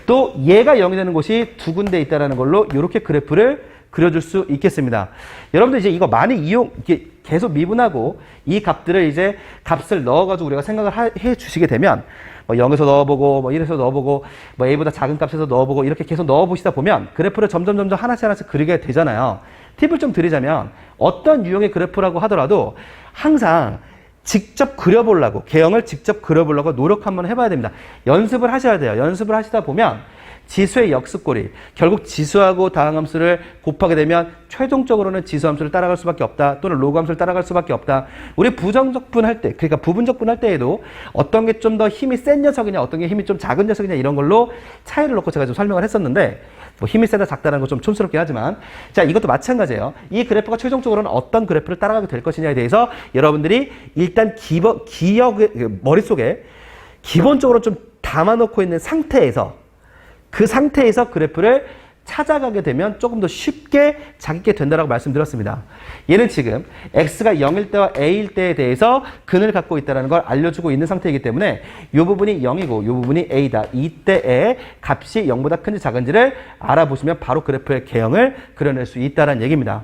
또 얘가 0이 되는 곳이 두 군데 있다는 걸로 이렇게 그래프를 그려줄 수 있겠습니다. 여러분들 이제 이거 많이 이게 계속 미분하고 이 값들을 이제 값을 넣어가지고 우리가 생각을 해 주시게 되면 뭐 0에서 넣어보고 뭐 1에서 넣어보고 뭐 a보다 작은 값에서 넣어보고 이렇게 계속 넣어보시다 보면 그래프를 점점 하나씩 그리게 되잖아요. 팁을 좀 드리자면 어떤 유형의 그래프라고 하더라도 항상 직접 그려보려고, 개형을 직접 그려보려고 노력 한번 해봐야 됩니다. 연습을 하셔야 돼요. 연습을 하시다 보면 지수의 역습고리, 결국 지수하고 다항함수를 곱하게 되면 최종적으로는 지수함수를 따라갈 수밖에 없다, 또는 로그함수를 따라갈 수밖에 없다. 우리 부정적분 할 때, 그러니까 부분적분 할 때에도 어떤 게 좀 더 힘이 센 녀석이냐, 어떤 게 힘이 좀 작은 녀석이냐 이런 걸로 차이를 놓고 제가 좀 설명을 했었는데, 뭐 힘이 세다 작다는 거 좀 촌스럽긴 하지만, 자, 이것도 마찬가지예요. 이 그래프가 최종적으로는 어떤 그래프를 따라가게 될 것이냐에 대해서 여러분들이 일단 머릿속에 기본적으로 좀 담아놓고 있는 상태에서, 그 상태에서 그래프를 찾아가게 되면 조금 더 쉽게 잡게 된다고 말씀드렸습니다. 얘는 지금 x가 0일 때와 a일 때에 대해서 근을 갖고 있다는 걸 알려주고 있는 상태이기 때문에 이 부분이 0이고 이 부분이 a다. 이때의 값이 0보다 큰지 작은지를 알아보시면 바로 그래프의 개형을 그려낼 수 있다는 얘기입니다.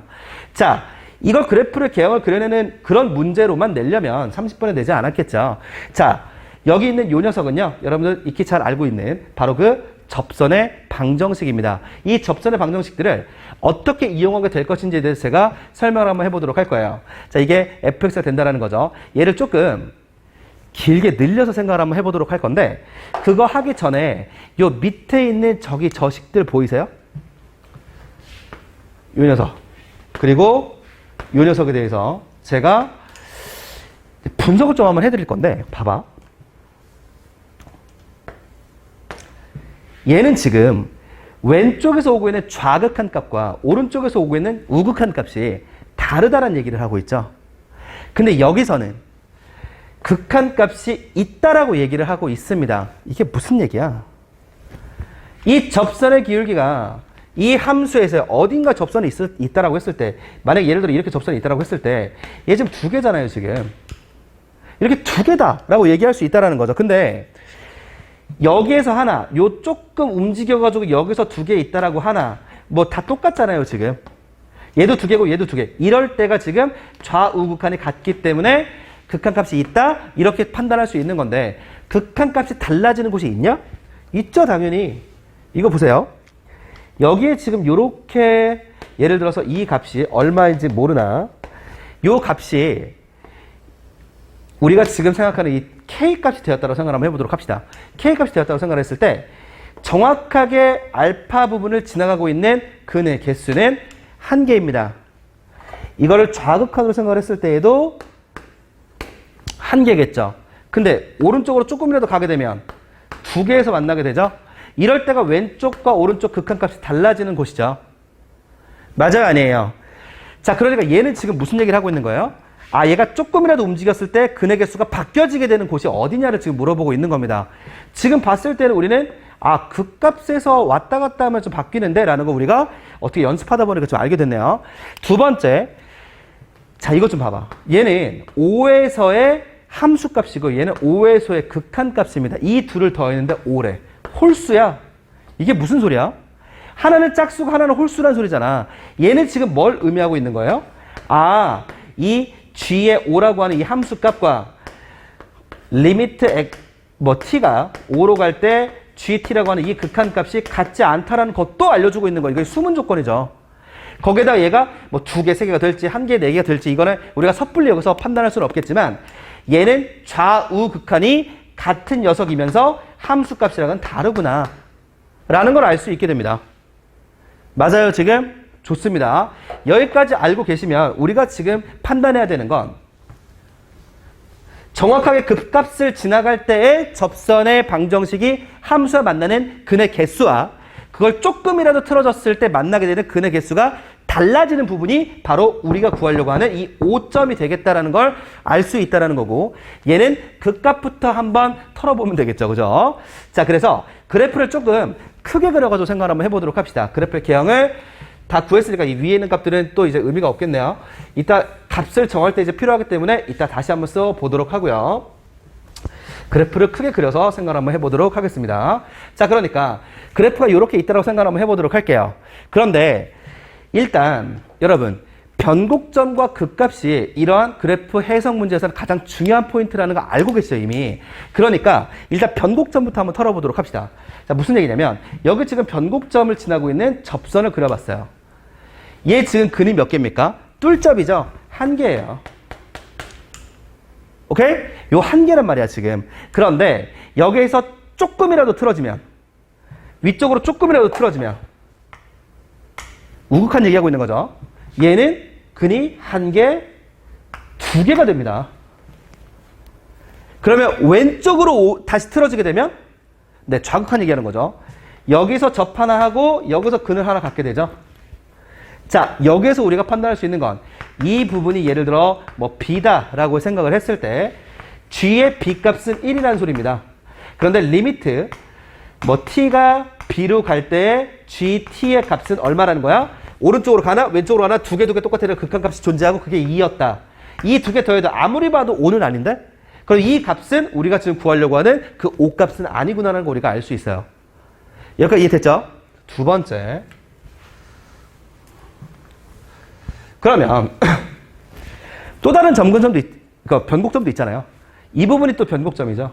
자, 이걸 그래프를 개형을 그려내는 그런 문제로만 내려면 30번에 내지 않았겠죠. 자, 여기 있는 이 녀석은요, 여러분들 익히 잘 알고 있는 바로 그 접선의 방정식입니다. 이 접선의 방정식들을 어떻게 이용하게 될 것인지에 대해서 제가 설명을 한번 해보도록 할 거예요. 자, 이게 fx가 된다는 거죠. 얘를 조금 길게 늘려서 생각을 한번 해보도록 할 건데, 그거 하기 전에 요 밑에 있는 저 식들 보이세요? 요 녀석, 그리고 요 녀석에 대해서 제가 분석을 좀 한번 해드릴 건데, 봐봐. 얘는 지금 왼쪽에서 오고 있는 좌극한 값과 오른쪽에서 오고 있는 우극한 값이 다르다는 얘기를 하고 있죠. 근데 여기서는 극한 값이 있다라고 얘기를 하고 있습니다. 이게 무슨 얘기야? 이 접선의 기울기가 이 함수에서 어딘가 접선이 있다라고 했을 때, 만약에 예를 들어 이렇게 접선이 있다라고 했을 때, 얘 지금 두 개잖아요, 지금. 이렇게 두 개다라고 얘기할 수 있다라는 거죠. 근데 여기에서 하나, 요 조금 움직여가지고 여기서 두 개 있다라고 하나, 뭐 다 똑같잖아요, 지금. 얘도 두 개고 얘도 두 개. 이럴 때가 지금 좌우극한이 같기 때문에 극한값이 있다? 이렇게 판단할 수 있는 건데, 극한값이 달라지는 곳이 있냐? 있죠, 당연히. 이거 보세요. 여기에 지금 요렇게, 예를 들어서 이 값이 얼마인지 모르나, 요 값이 우리가 지금 생각하는 이 K값이 되었다고 생각을 한번 해보도록 합시다. K값이 되었다고 생각을 했을 때 정확하게 알파 부분을 지나가고 있는 근의 개수는 한 개입니다. 이거를 좌극한으로 생각을 했을 때에도 한 개겠죠. 근데 오른쪽으로 조금이라도 가게 되면 두 개에서 만나게 되죠. 이럴 때가 왼쪽과 오른쪽 극한값이 달라지는 곳이죠. 맞아요, 아니에요? 자, 그러니까 얘는 지금 무슨 얘기를 하고 있는 거예요? 아, 얘가 조금이라도 움직였을 때 근의 개수가 바뀌어지게 되는 곳이 어디냐를 지금 물어보고 있는 겁니다. 지금 봤을 때는 우리는 아, 그 값에서 왔다 갔다 하면 좀 바뀌는데 라는 거 우리가 어떻게 연습하다 보니까 좀 알게 됐네요. 두 번째, 자, 이것 좀 봐봐. 얘는 5에서의 함수값이고 얘는 5에서의 극한값입니다. 이 둘을 더했는데 5래. 홀수야. 이게 무슨 소리야? 하나는 짝수고 하나는 홀수란 소리잖아. 얘는 지금 뭘 의미하고 있는 거예요? 아, 이 g의 5라고 하는 이 함수값과 리미트 t가 5로 갈 때 gt라고 하는 이 극한값이 같지 않다라는 것도 알려주고 있는 거예요. 이게 수문 조건이죠. 거기에다가 얘가 뭐 2개, 3개가 될지 1개, 4개가 될지 이거는 우리가 섣불리 여기서 판단할 수는 없겠지만 얘는 좌우 극한이 같은 녀석이면서 함수값이랑은 다르구나 라는 걸 알 수 있게 됩니다. 맞아요, 지금? 좋습니다. 여기까지 알고 계시면 우리가 지금 판단해야 되는 건 정확하게 급값을 지나갈 때의 접선의 방정식이 함수와 만나는 근의 개수와 그걸 조금이라도 틀어졌을 때 만나게 되는 근의 개수가 달라지는 부분이 바로 우리가 구하려고 하는 이 5점이 되겠다라는 걸 알 수 있다라는 거고, 얘는 극값부터 한번 털어보면 되겠죠, 그죠? 자, 그래서 그래프를 조금 크게 그려가지고 생각을 한번 해보도록 합시다. 그래프의 개형을 다 구했으니까 이 위에 있는 값들은 또 이제 의미가 없겠네요. 이따 값을 정할 때 이제 필요하기 때문에 이따 다시 한번 써보도록 하고요. 그래프를 크게 그려서 생각을 한번 해보도록 하겠습니다. 자, 그러니까 그래프가 이렇게 있다고 생각을 한번 해보도록 할게요. 그런데 일단 여러분 변곡점과 극값이 이러한 그래프 해석 문제에서는 가장 중요한 포인트라는 거 알고 계시죠 이미. 그러니까 일단 변곡점부터 한번 털어보도록 합시다. 자, 무슨 얘기냐면 여기 지금 변곡점을 지나고 있는 접선을 그려봤어요. 얘 지금 근이 몇 개입니까? 뚫접이죠? 한 개예요. 오케이? 요 한 개란 말이야 지금. 그런데 여기에서 조금이라도 틀어지면, 위쪽으로 조금이라도 틀어지면 우극한 얘기하고 있는 거죠. 얘는 근이 한 개, 두 개가 됩니다. 그러면 왼쪽으로 다시 틀어지게 되면 네, 좌극한 얘기하는 거죠. 여기서 접 하나 하고 여기서 근을 하나 갖게 되죠. 자, 여기에서 우리가 판단할 수 있는 건 이 부분이 예를 들어 뭐 B다라고 생각을 했을 때 G의 B값은 1이라는 소리입니다. 그런데 리미트 뭐 T가 B로 갈 때 GT의 값은 얼마라는 거야? 오른쪽으로 가나 왼쪽으로 가나 두 개 똑같은 극한값이 존재하고 그게 2였다. 이 두 개 더해도 아무리 봐도 5는 아닌데? 그럼 이 값은 우리가 지금 구하려고 하는 그 5 값은 아니구나라는 거 우리가 알 수 있어요. 여기까지 이해됐죠? 두 번째. 그러면 또 다른 점근점도 그러니까 변곡점도 있잖아요. 이 부분이 또 변곡점이죠.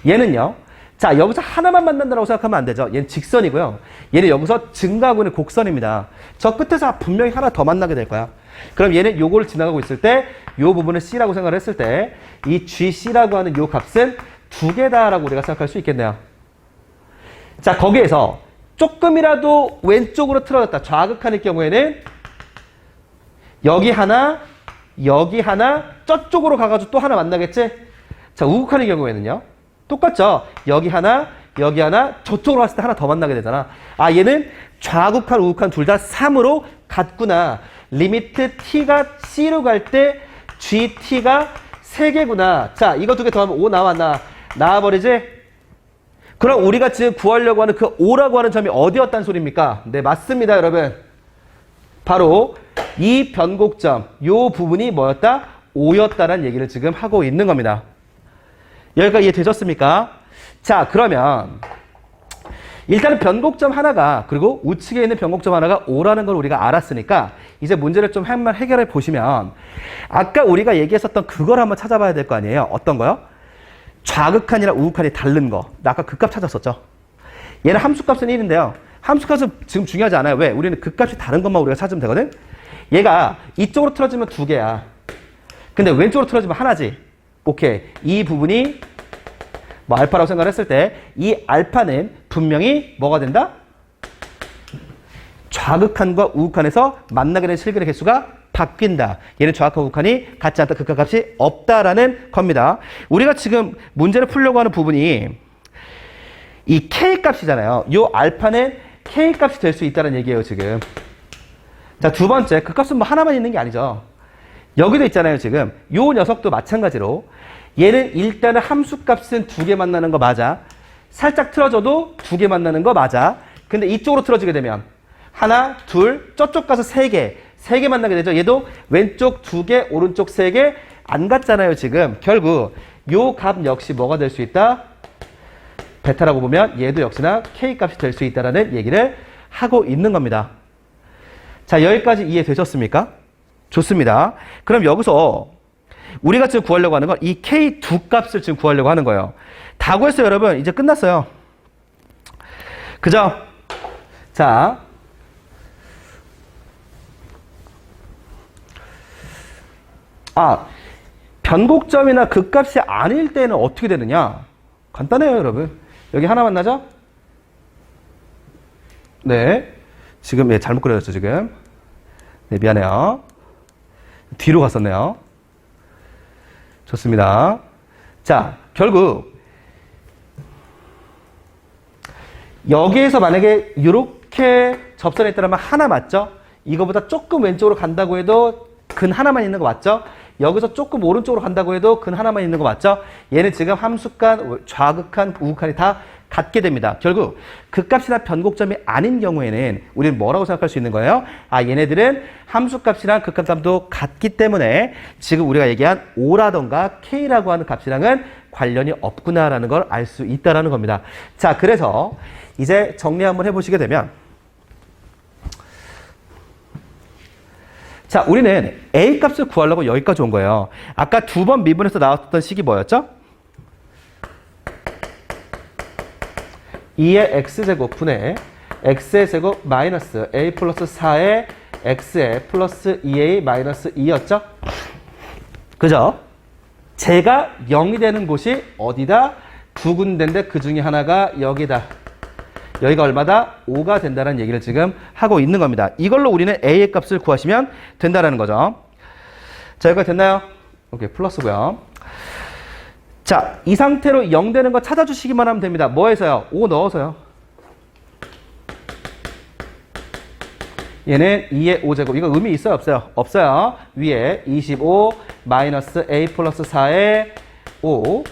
얘는요. 자, 여기서 하나만 만난다고 생각하면 안 되죠. 얘는 직선이고요. 얘는 여기서 증가하고 있는 곡선입니다. 저 끝에서 분명히 하나 더 만나게 될 거야. 그럼 얘는 요거를 지나가고 있을 때 요 부분을 C라고 생각을 했을 때 이 GC라고 하는 요 값은 두 개다라고 우리가 생각할 수 있겠네요. 자, 거기에서 조금이라도 왼쪽으로 틀어졌다. 좌극한일 경우에는 여기 하나, 저쪽으로 가가지고 또 하나 만나겠지? 자, 우극한일 경우에는요. 똑같죠? 여기 하나, 저쪽으로 갔을 때 하나 더 만나게 되잖아. 아, 얘는 좌극한, 우극한 둘 다 3으로 같구나. 리미트 T가 C로 갈 때 GT가 3개구나. 자, 이거 두 개 더하면 5 나왔나? 나와버리지? 그럼 우리가 지금 구하려고 하는 그 5라고 하는 점이 어디였단 소리입니까? 네, 맞습니다, 여러분. 바로 이 변곡점, 요 부분이 뭐였다? 5였다라는 얘기를 지금 하고 있는 겁니다. 여기까지 이해되셨습니까? 자, 그러면 일단은 변곡점 하나가, 그리고 우측에 있는 변곡점 하나가 5라는 걸 우리가 알았으니까 이제 문제를 좀 한번 해결해 보시면 아까 우리가 얘기했었던 그걸 한번 찾아봐야 될 거 아니에요? 어떤 거요? 좌극한이랑 우극한이 다른 거. 나 아까 극값 찾았었죠? 얘는 함수값은 1인데요. 함수값은 지금 중요하지 않아요. 왜? 우리는 극값이 다른 것만 우리가 찾으면 되거든? 얘가 이쪽으로 틀어지면 2개야. 근데 왼쪽으로 틀어지면 하나지. 오케이. 이 부분이 뭐 알파라고 생각을 했을 때 이 알파는 분명히 뭐가 된다? 좌극한과 우극한에서 만나게 된 실근의 개수가 바뀐다. 얘는 좌극과 우극한이 같지 않다. 극한값이 없다라는 겁니다. 우리가 지금 문제를 풀려고 하는 부분이 이 K값이잖아요. 이 알파는 K값이 될 수 있다는 얘기예요, 지금. 자, 두 번째, 그 값은 뭐 하나만 있는 게 아니죠. 여기도 있잖아요, 지금. 요 녀석도 마찬가지로 얘는 일단은 함수값은 2개 만나는 거 맞아. 살짝 틀어져도 2개 만나는 거 맞아. 근데 이쪽으로 틀어지게 되면 하나, 둘, 저쪽 가서 3개. 3개 만나게 되죠. 얘도 왼쪽 2개, 오른쪽 3개 안 같잖아요, 지금. 결국 요 값 역시 뭐가 될 수 있다? 베타라고 보면 얘도 역시나 K값이 될 수 있다는 얘기를 하고 있는 겁니다. 자, 여기까지 이해되셨습니까? 좋습니다. 그럼 여기서 우리가 지금 구하려고 하는 건 이 K 두 값을 지금 구하려고 하는 거예요. 다 구했어요, 여러분. 이제 끝났어요. 그죠? 자, 변곡점이나 극값이 아닐 때는 어떻게 되느냐? 간단해요, 여러분. 여기 하나 만나죠? 네. 지금 잘못 그려졌죠, 지금. 네, 미안해요. 뒤로 갔었네요. 좋습니다. 자, 결국 여기에서 만약에 이렇게 접선에 있다면 하나 맞죠? 이거보다 조금 왼쪽으로 간다고 해도 근 하나만 있는 거 맞죠? 여기서 조금 오른쪽으로 간다고 해도 근 하나만 있는 거 맞죠? 얘는 지금 함수간, 좌극한, 우극한이 다 같게 됩니다. 결국 극값이나 변곡점이 아닌 경우에는 우리는 뭐라고 생각할 수 있는 거예요? 얘네들은 함수값이랑 극값도 같기 때문에 지금 우리가 얘기한 O라던가 K라고 하는 값이랑은 관련이 없구나라는 걸 알 수 있다라는 겁니다. 자, 그래서 이제 정리 한번 해보시게 되면 자, 우리는 A 값을 구하려고 여기까지 온 거예요. 아까 두 번 미분해서 나왔던 식이 뭐였죠? 2의 x제곱 분의 x의 제곱 마이너스 a 플러스 4의 x의 플러스 2a 마이너스 2였죠? 그죠? 제가 0이 되는 곳이 어디다? 두 군데인데 그 중에 하나가 여기다. 여기가 얼마다? 5가 된다는 얘기를 지금 하고 있는 겁니다. 이걸로 우리는 a의 값을 구하시면 된다는 거죠. 자, 여기가 됐나요? 오케이, 플러스고요. 자, 이 상태로 0 되는 거 찾아주시기만 하면 됩니다. 뭐 해서요? 5 넣어서요. 얘는 2의 5제곱. 이거 의미 있어요? 없어요? 없어요. 위에 25 마이너스 a 플러스 4의 5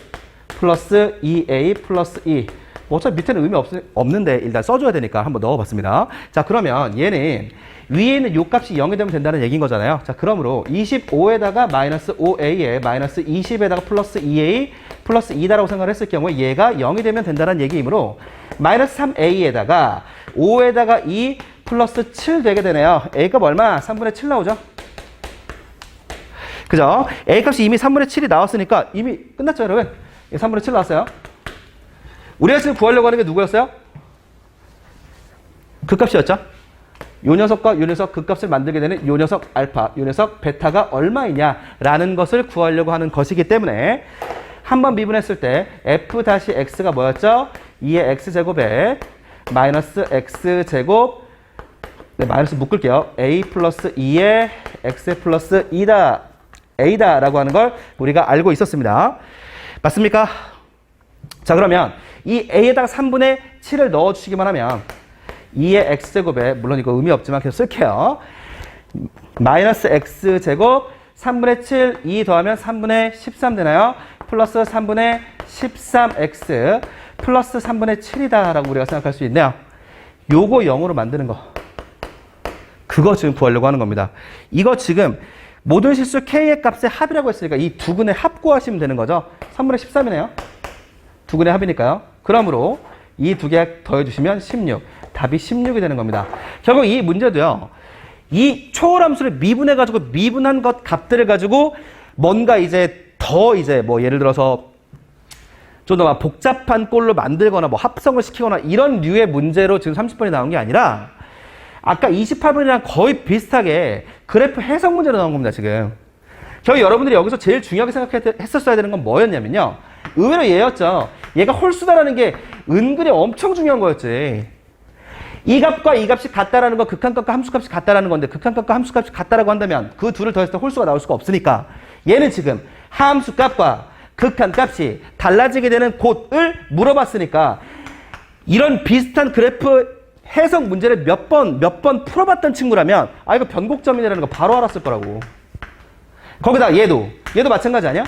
플러스 2a 플러스 2. 어차피 밑에는 의미 없는데 일단 써줘야 되니까 한번 넣어봤습니다. 자, 그러면 얘는 위에 있는 요 값이 0이 되면 된다는 얘기인 거잖아요. 자, 그러므로 25에다가 마이너스 5a에 마이너스 20에다가 플러스 2a 플러스 2다라고 생각을 했을 경우에 얘가 0이 되면 된다는 얘기이므로 마이너스 3a에다가 5에다가 2 플러스 7 되게 되네요. a값 얼마? 3분의 7 나오죠? 그죠? a값이 이미 3분의 7이 나왔으니까 이미 끝났죠, 여러분? 3분의 7 나왔어요. 우리가 지금 구하려고 하는 게 누구였어요? 그 값이었죠? 요 녀석과 요 녀석 그 값을 만들게 되는 요 녀석 알파, 요 녀석 베타가 얼마이냐라는 것을 구하려고 하는 것이기 때문에 한번 미분했을 때 f-x가 뭐였죠? 2의 x제곱에 마이너스 x제곱 네, 마이너스 묶을게요. a 플러스 2의 x 플러스 2다. a다라고 하는 걸 우리가 알고 있었습니다. 맞습니까? 자, 그러면 이 a에다가 3분의 7을 넣어주시기만 하면 2의 x제곱에 물론 이거 의미 없지만 계속 쓸게요. 마이너스 x제곱 3분의 7, 2 더하면 3분의 13 되나요? 플러스 3분의 13x 플러스 3분의 7이다 라고 우리가 생각할 수 있네요. 요거 0으로 만드는 거. 그거 지금 구하려고 하는 겁니다. 이거 지금 모든 실수 k의 값의 합이라고 했으니까 이 두 근의 합 구하시면 되는 거죠. 3분의 13이네요. 두 근의 합이니까요. 그러므로 이 두 개 더해주시면 16. 답이 16이 되는 겁니다. 결국 이 문제도요. 이 초월함수를 미분해가지고 미분한 것 값들을 가지고 뭔가 이제 더 이제 뭐 예를 들어서 좀 더 복잡한 꼴로 만들거나 뭐 합성을 시키거나 이런 류의 문제로 지금 30번이 나온 게 아니라 아까 28번이랑 거의 비슷하게 그래프 해석 문제로 나온 겁니다, 지금. 결국 여러분들이 여기서 제일 중요하게 생각했었어야 되는 건 뭐였냐면요. 의외로 얘였죠. 얘가 홀수다라는 게 은근히 엄청 중요한 거였지. 이 값과 이 값이 같다라는 건 극한값과 함수값이 같다라는 건데 극한값과 함수값이 같다라고 한다면 그 둘을 더했을 때 홀수가 나올 수가 없으니까 얘는 지금 함수값과 극한값이 달라지게 되는 곳을 물어봤으니까 이런 비슷한 그래프 해석 문제를 몇 번 풀어봤던 친구라면 아 이거 변곡점이라는 거 바로 알았을 거라고. 거기다 얘도 마찬가지 아니야?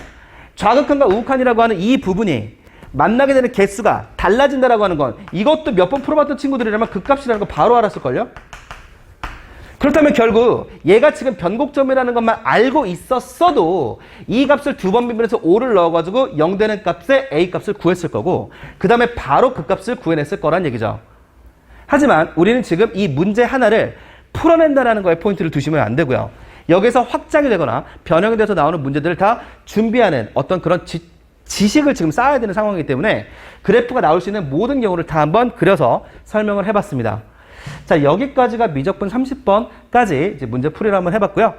좌극한과 우극한이라고 하는 이 부분이 만나게 되는 개수가 달라진다라고 하는 건 이것도 몇 번 풀어봤던 친구들이라면 그 값이라는 거 바로 알았을걸요? 그렇다면 결국 얘가 지금 변곡점이라는 것만 알고 있었어도 이 값을 두 번 미분해서 5를 넣어가지고 0 되는 값에 a 값을 구했을 거고 그 다음에 바로 그 값을 구해냈을 거란 얘기죠. 하지만 우리는 지금 이 문제 하나를 풀어낸다는 거에 포인트를 두시면 안 되고요. 여기서 확장이 되거나 변형이 돼서 나오는 문제들을 다 준비하는 어떤 그런 지식을 지금 쌓아야 되는 상황이기 때문에 그래프가 나올 수 있는 모든 경우를 다 한번 그려서 설명을 해봤습니다. 자, 여기까지가 미적분 30번까지 이제 문제 풀이를 한번 해봤고요.